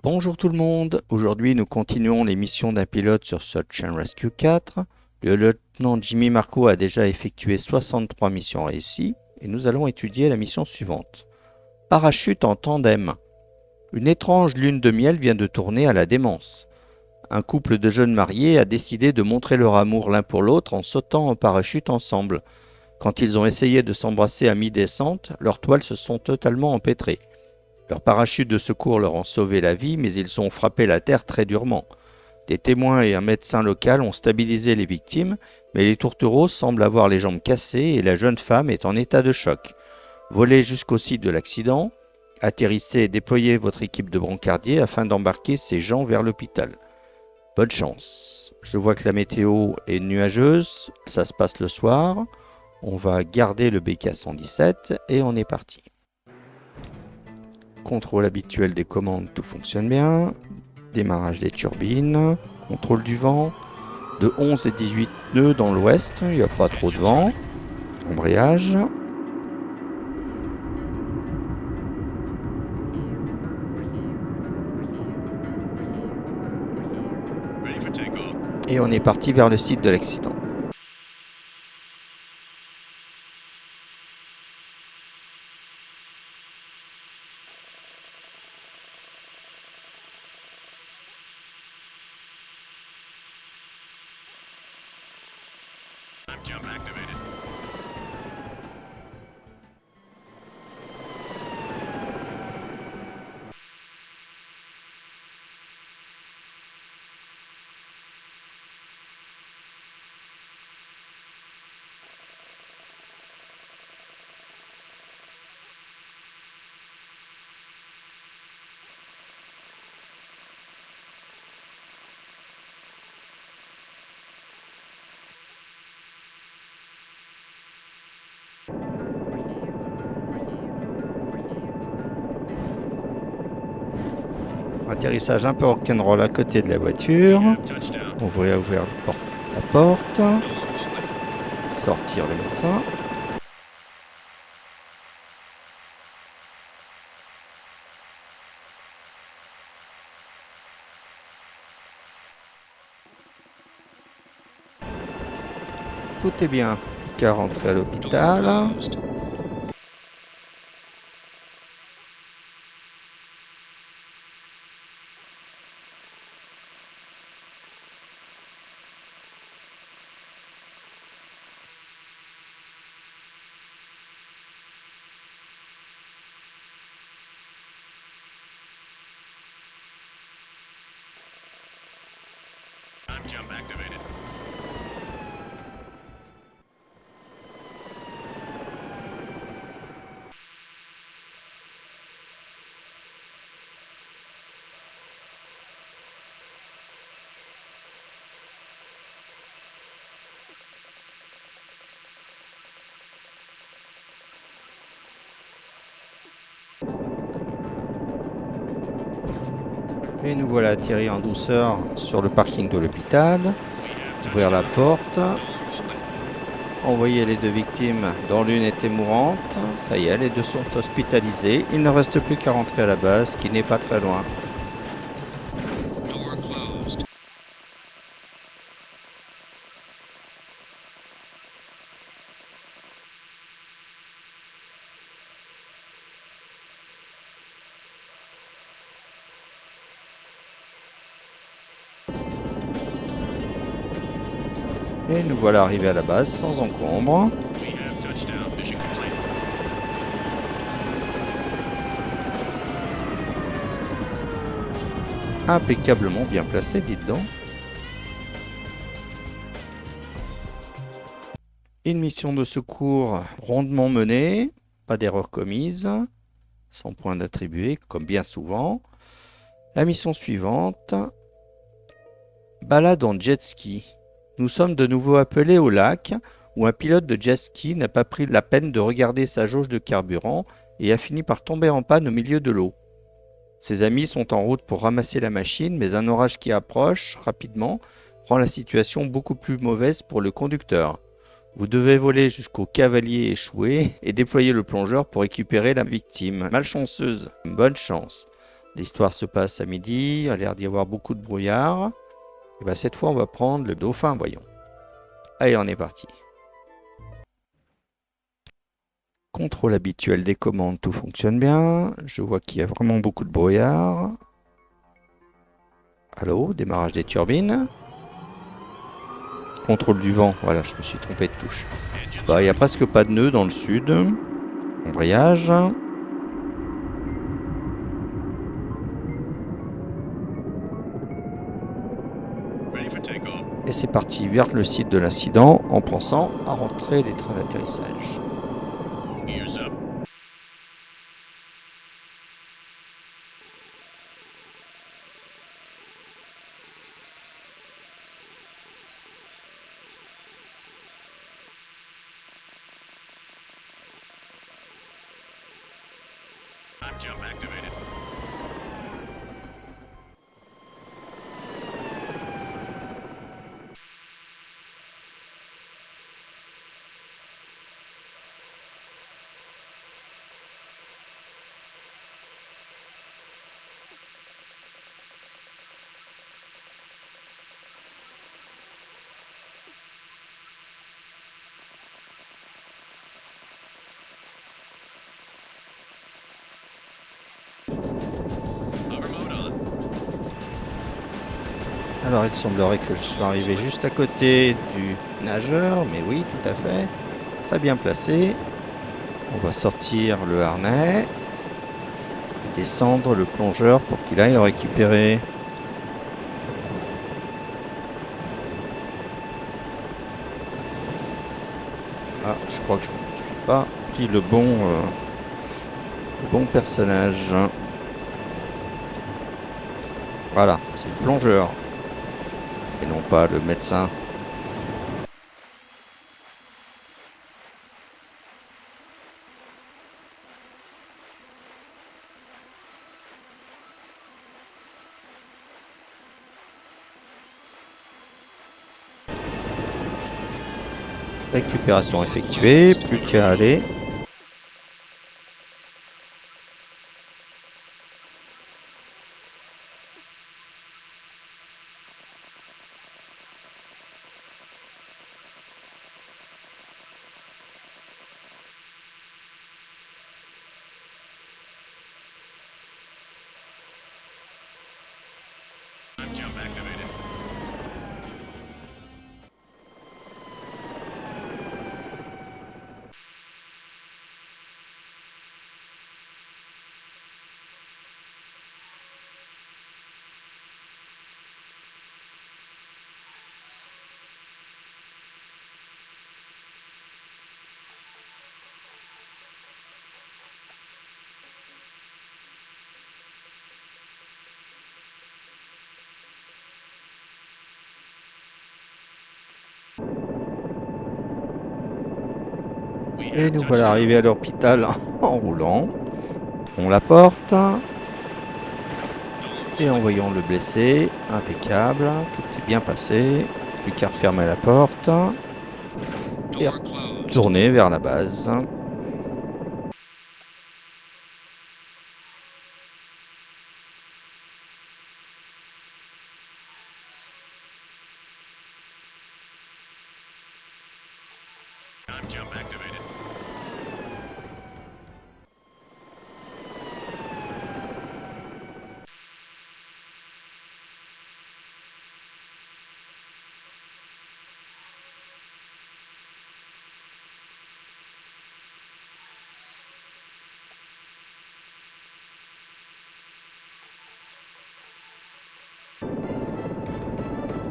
Bonjour tout le monde, aujourd'hui nous continuons les missions d'un pilote sur Search and Rescue 4. Le lieutenant Jimmy Marco a déjà effectué 63 missions réussies et nous allons étudier la mission suivante. Parachute en tandem. Une étrange lune de miel vient de tourner à la démence. Un couple de jeunes mariés a décidé de montrer leur amour l'un pour l'autre en sautant en parachute ensemble. Quand ils ont essayé de s'embrasser à mi-descente, leurs toiles se sont totalement empêtrées. Leurs parachutes de secours leur ont sauvé la vie, mais ils ont frappé la terre très durement. Des témoins et un médecin local ont stabilisé les victimes, mais les tourtereaux semblent avoir les jambes cassées et la jeune femme est en état de choc. Volez jusqu'au site de l'accident, atterrissez et déployez votre équipe de brancardiers afin d'embarquer ces gens vers l'hôpital. Bonne chance. Je vois que la météo est nuageuse, ça se passe le soir. On va garder le BK-117 et on est parti. Contrôle habituel des commandes, tout fonctionne bien. Démarrage des turbines. Contrôle du vent. De 11 et 18 nœuds dans l'ouest, il n'y a pas trop de vent. Embrayage. Et on est parti vers le site de l'accident. Jump activated. Atterrissage un peu rock'n'roll à côté de la voiture. Touchdown. On va ouvrir la porte. Sortir le médecin. Tout est bien. Plus qu'à rentrer à l'hôpital. Jump activated. Et nous voilà atterris en douceur sur le parking de l'hôpital. Ouvrir la porte. Envoyer les deux victimes dont l'une était mourante. Ça y est, les deux sont hospitalisés. Il ne reste plus qu'à rentrer à la base, qui n'est pas très loin. Door closed. Et nous voilà arrivés à la base sans encombre. We have touchdown. Mission complete. Impeccablement bien placé, dites donc. Une mission de secours rondement menée, pas d'erreur commise, sans point d'attribué, comme bien souvent. La mission suivante, balade en jet ski. Nous sommes de nouveau appelés au lac, où un pilote de jet ski n'a pas pris la peine de regarder sa jauge de carburant et a fini par tomber en panne au milieu de l'eau. Ses amis sont en route pour ramasser la machine, mais un orage qui approche rapidement rend la situation beaucoup plus mauvaise pour le conducteur. Vous devez voler jusqu'au cavalier échoué et déployer le plongeur pour récupérer la victime. Malchanceuse, bonne chance. L'histoire se passe à midi, il a l'air d'y avoir beaucoup de brouillard. Et bien cette fois, on va prendre le dauphin, voyons. Allez, on est parti. Contrôle habituel des commandes, tout fonctionne bien. Je vois qu'il y a vraiment beaucoup de brouillard. Allô, démarrage des turbines. Contrôle du vent, voilà, je me suis trompé de touche. Bah, il n'y a presque pas de nœuds dans le sud. Embrayage. Ready for takeoff. Et c'est parti vers le site de l'incident en pensant à rentrer les trains d'atterrissage. Gears up. Time jump activated. Hover mode on. Alors il semblerait que je sois arrivé juste à côté du nageur, mais oui, tout à fait. Très bien placé. On va sortir le harnais et descendre le plongeur pour qu'il aille le récupérer. Ah, je crois que je ne suis pas pris le bon personnage. Voilà, c'est le plongeur et non pas le médecin. Récupération effectuée, plus qu'à aller. Time jump activated. We Et have nous voilà touchdown. arrivés à l'hôpital en roulant. On la porte. Et en voyant le blessé, impeccable, tout est bien passé. Plus qu'à refermer la porte et Door closed. tourner vers la base. Time jump activated.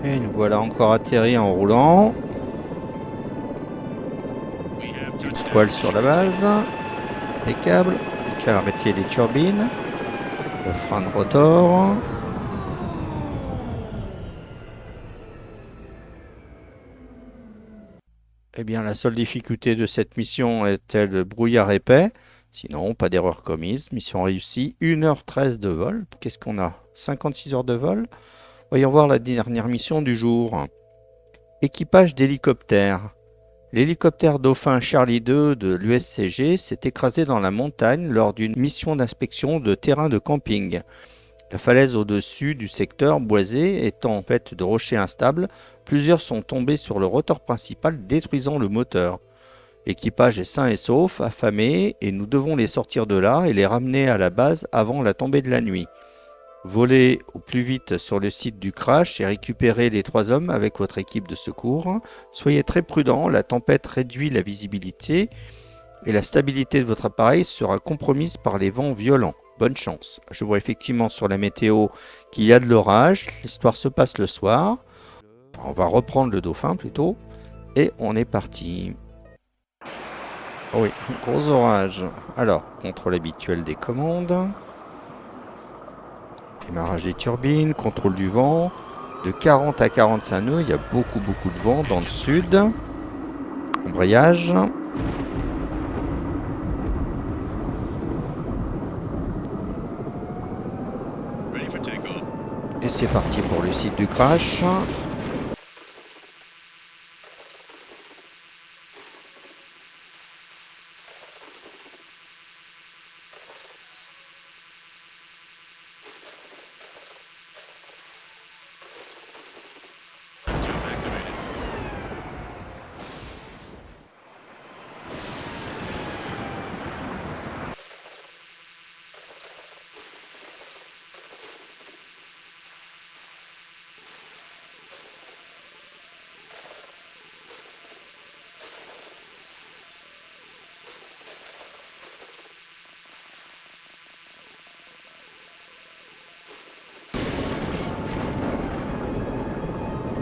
Et nous voilà encore atterris en roulant. We have touchdown. Poil sur la base. Impeccable. Plus qu'à arrêter les turbines. Le frein de rotor. Eh bien, la seule difficulté de cette mission était le brouillard épais. Sinon, pas d'erreur commise. Mission réussie. 1h13 de vol. Qu'est-ce qu'on a? 56 heures de vol. Voyons voir la dernière mission du jour. Équipage d'hélicoptère. L'hélicoptère Dauphin Charlie 2 de l'USCG s'est écrasé dans la montagne lors d'une mission d'inspection de terrain de camping. La falaise au-dessus du secteur boisé étant faite de rochers instables, plusieurs sont tombés sur le rotor principal, détruisant le moteur. L'équipage est sain et sauf, affamé, et nous devons les sortir de là et les ramener à la base avant la tombée de la nuit. Volez au plus vite sur le site du crash et récupérez les 3 hommes avec votre équipe de secours. Soyez très prudents, la tempête réduit la visibilité et la stabilité de votre appareil sera compromise par les vents violents. Bonne chance. Je vois effectivement sur la météo qu'il y a de l'orage. L'histoire se passe le soir. On va reprendre le Dauphin plutôt. Et on est parti. Oh oui, gros orage. Alors, contrôle habituel des commandes. Démarrage des turbines, contrôle du vent. De 40 à 45 nœuds, il y a beaucoup de vent dans le sud. Embrayage. Ready for takeoff. Et c'est parti pour le site du crash. Jump activated.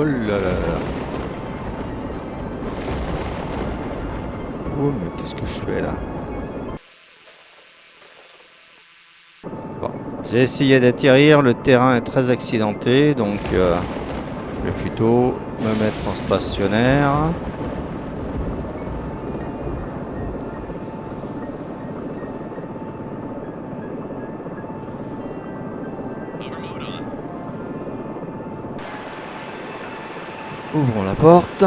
Oh là là là. Oh, mais qu'est-ce que je fais là? Bon, j'ai essayé d'atterrir, le terrain est très accidenté, donc je vais plutôt me mettre en stationnaire. Hover mode on. Ouvrons la porte.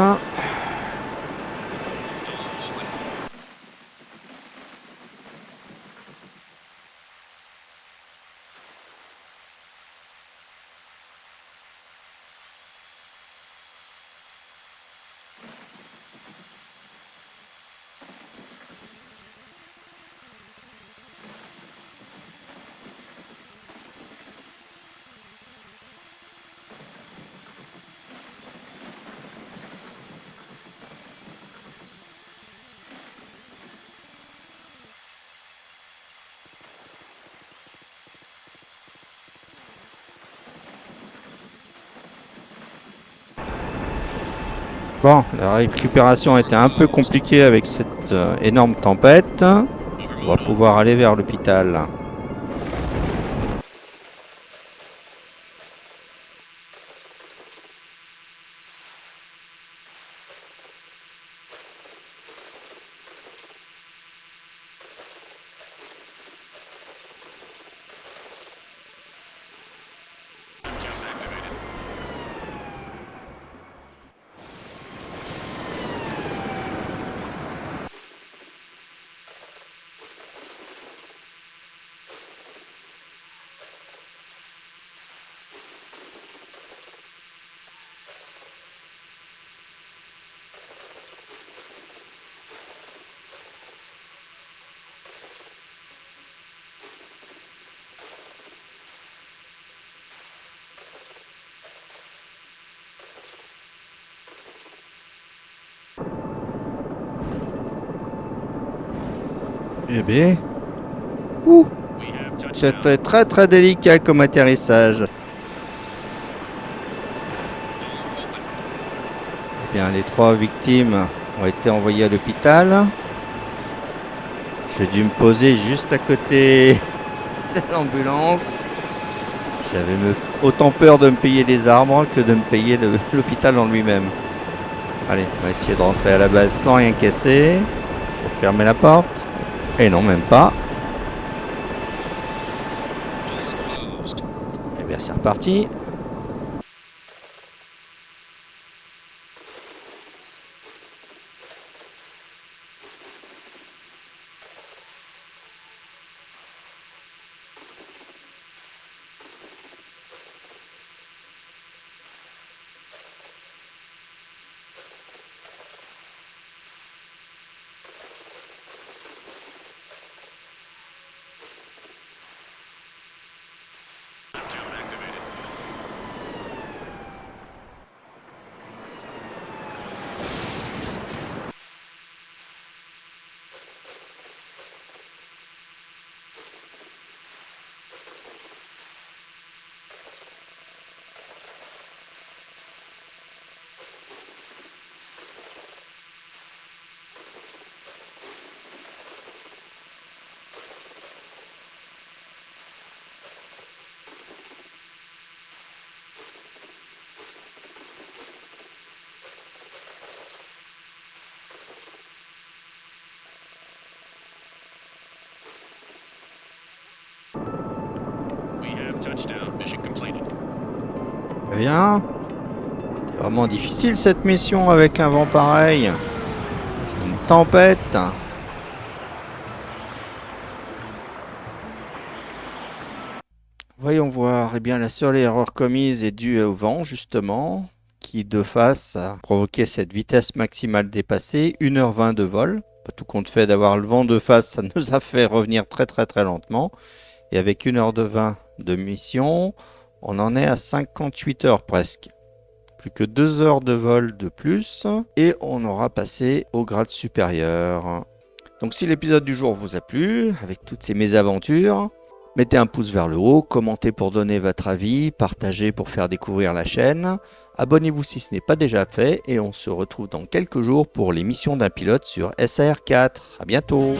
Bon, la récupération a été un peu compliquée avec cette énorme tempête. Hover On va mode on. pouvoir aller vers l'hôpital. Jump activated. Eh bien, ouh, We have touchdown. c'était très délicat comme atterrissage. Eh bien, les 3 victimes ont été envoyées à l'hôpital. J'ai dû me poser juste à côté de l'ambulance. J'avais autant peur de me payer des arbres que de me payer l'hôpital en lui-même. Allez, on va essayer de rentrer à la base sans rien casser. Pour fermer la porte. Et non, même pas. Eh bien, c'est reparti. bien. C'est vraiment difficile cette mission avec un vent pareil. C'est une tempête. Voyons voir. Eh bien, la seule erreur commise est due au vent, justement, qui de face a provoqué cette vitesse maximale dépassée, 1h20 de vol. Pas tout compte fait d'avoir le vent de face, ça nous a fait revenir très lentement. Et avec 1h20 de mission, on en est à 58 heures presque. Plus que 2 heures de vol de plus et on aura passé au grade supérieur. Donc si l'épisode du jour vous a plu, avec toutes ces mésaventures, mettez un pouce vers le haut, commentez pour donner votre avis, partagez pour faire découvrir la chaîne. Abonnez-vous si ce n'est pas déjà fait et on se retrouve dans quelques jours pour l'émission d'un pilote sur SAR4. À bientôt!